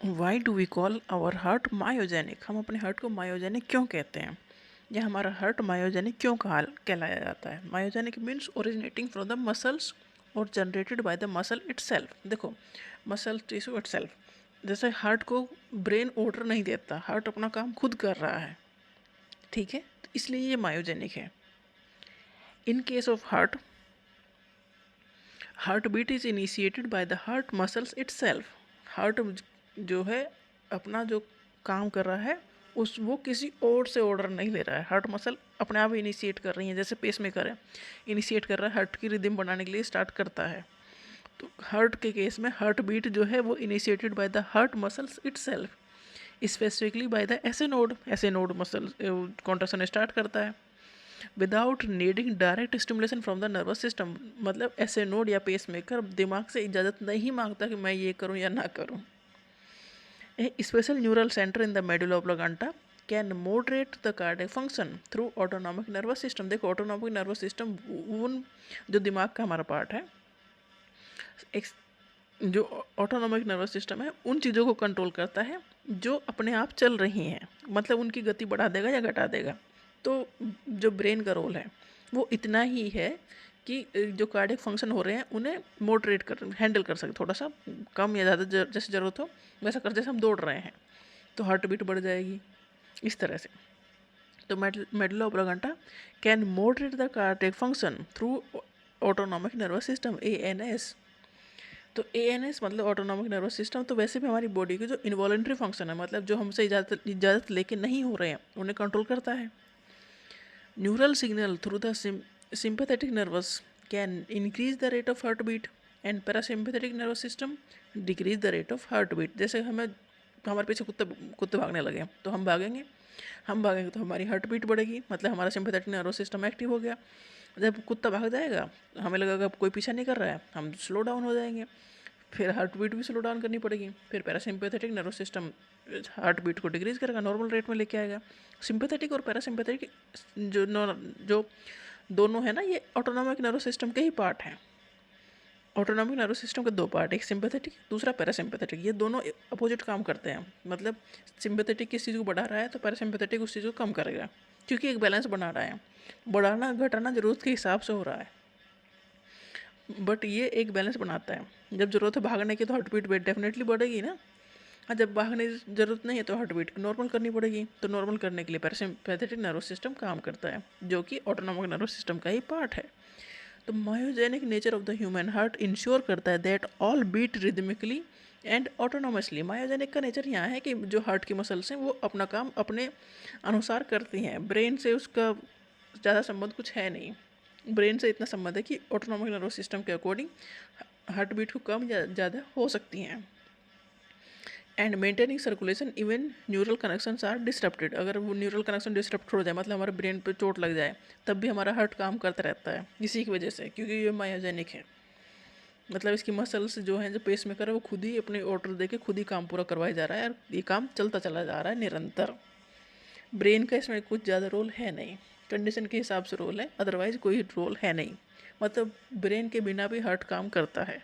Y do we call our heart myogenic? हम अपने heart को मायोजेनिक क्यों कहते हैं, या हमारा हार्ट मायोजेनिक क्यों कहलाया जाता है? Myogenic means originating from the muscles और generated by the muscle itself. देखो, मसल टिश्यू इटसेल्फ, जैसे हार्ट को ब्रेन ऑर्डर नहीं देता, हार्ट अपना काम खुद कर रहा है, ठीक है, तो इसलिए ये मायोजेनिक है। In case of heart, heart beat is initiated by the heart muscles itself. Heart जो है अपना जो काम कर रहा है उस वो किसी और से ऑर्डर नहीं ले रहा है, हार्ट मसल अपने आप इनिशिएट कर रही है। जैसे पेस मेकर है, इनिशिएट कर रहा है, हार्ट की रिदम बनाने के लिए स्टार्ट करता है। तो हार्ट के केस में हार्ट बीट जो है वो initiated by the heart muscles itself, specifically by the SA node muscle contraction start करता है without needing direct stimulation from the nervous system. मतलब ऐसे नोड या पेस मेकर दिमाग से इजाज़त नहीं मांगता कि मैं ये करूं या ना करूं। A special neural centre in the medulla oblongata can moderate the cardiac function through autonomic nervous system. देखो, ऑटोनॉमिक नर्वस सिस्टम उन जो दिमाग का हमारा पार्ट है, एक जो ऑटोनॉमिक नर्वस सिस्टम है, उन चीज़ों को कंट्रोल करता है जो अपने आप चल रही हैं, मतलब उनकी गति बढ़ा देगा या घटा देगा। तो जो ब्रेन का रोल है वो इतना ही है कि जो कार्डियक फंक्शन हो रहे हैं उन्हें मोडरेट कर हैंडल कर सके, थोड़ा सा कम या ज़्यादा जैसे ज़रूरत हो वैसा कर, जैसे हम दौड़ रहे हैं तो हार्ट बीट बढ़ जाएगी, इस तरह से। तो medulla oblongata can moderate the cardiac function through autonomic nervous system ANS। तो ANS मतलब ऑटोनॉमिक नर्वस सिस्टम, तो वैसे भी हमारी बॉडी के जो इन्वॉलंटरी फंक्शन है, मतलब जो हमसे इजाज़त लेके नहीं हो रहे हैं, उन्हें कंट्रोल करता है। Neural signal through the sympathetic nervous can increase the rate of heartbeat and parasympathetic nervous system decrease the rate of heartbeat। जैसे हमारे पीछे कुत्ते कुत्ते भागने लगे तो हम भागेंगे तो हमारी हार्ट बीट बढ़ेगी, मतलब हमारा सिंपैथेटिक नर्वस सिस्टम एक्टिव हो गया। जब कुत्ता भाग जाएगा हमें लगेगा कोई पीछा नहीं कर रहा है, हम स्लो डाउन हो जाएंगे, फिर हार्ट बीट भी स्लो डाउन करनी पड़ेगी, फिर parasympathetic nervous system heart beat को डिक्रीज करेगा, नॉर्मल रेट में लेके आएगा। सिंपैथेटिक और पैरासिम्पैथेटिक जो दोनों है ना, ये ऑटोनॉमिक नर्वस सिस्टम के ही पार्ट हैं। ऑटोनॉमिक नर्वस सिस्टम के दो पार्ट, एक सिंपैथेटिक दूसरा पैरासिम्पैथेटिक, ये दोनों अपोजिट काम करते हैं। मतलब सिंपैथेटिक किस चीज़ को बढ़ा रहा है तो पैरासिम्पैथेटिक उस चीज़ को कम करेगा, क्योंकि एक बैलेंस बना रहा है। बढ़ाना घटाना ज़रूरत के हिसाब से हो रहा है, बट ये एक बैलेंस बनाता है। जब ज़रूरत है भागने की तो हार्ट बीट डेफिनेटली बढ़ेगी ना, हाँ, जब भागने की ज़रूरत नहीं है तो हार्ट बीट नॉर्मल करनी पड़ेगी। तो नॉर्मल करने के लिए पैरासिम्पैथेटिक नर्वस सिस्टम काम करता है, जो कि ऑटोनॉमिक नर्वस सिस्टम का ही पार्ट है। तो myogenic nature of the human heart ensure करता है that all beat rhythmically and autonomously. Myogenic का नेचर यहाँ है कि जो हार्ट की मसल्स हैं वो अपना काम अपने अनुसार करती हैं, ब्रेन से उसका ज़्यादा संबंध कुछ है नहीं। ब्रेन से इतना संबंध है कि ऑटोनॉमिक नर्वस सिस्टम के अकॉर्डिंग हार्ट बीट को कम या ज़्यादा हो सकती हैं। And maintaining circulation even neural connections are disturbed. अगर वो न्यूरल कनेक्शन डिस्टर्ब हो जाए, मतलब हमारे ब्रेन पे चोट लग जाए, तब भी हमारा हार्ट काम करता रहता है इसी की वजह से, क्योंकि ये मायोजेनिक है। मतलब इसकी मसल्स जो हैं, जो पेस मेकर है, वो खुद ही अपने ऑर्डर दे के खुद ही काम पूरा करवाया जा रहा है और ये काम चलता चला जा रहा है निरंतर। ब्रेन का इसमें कुछ ज़्यादा रोल है नहीं, कंडीशन के हिसाब से रोल है, अदरवाइज कोई रोल है नहीं। मतलब ब्रेन के बिना भी हार्ट काम करता है।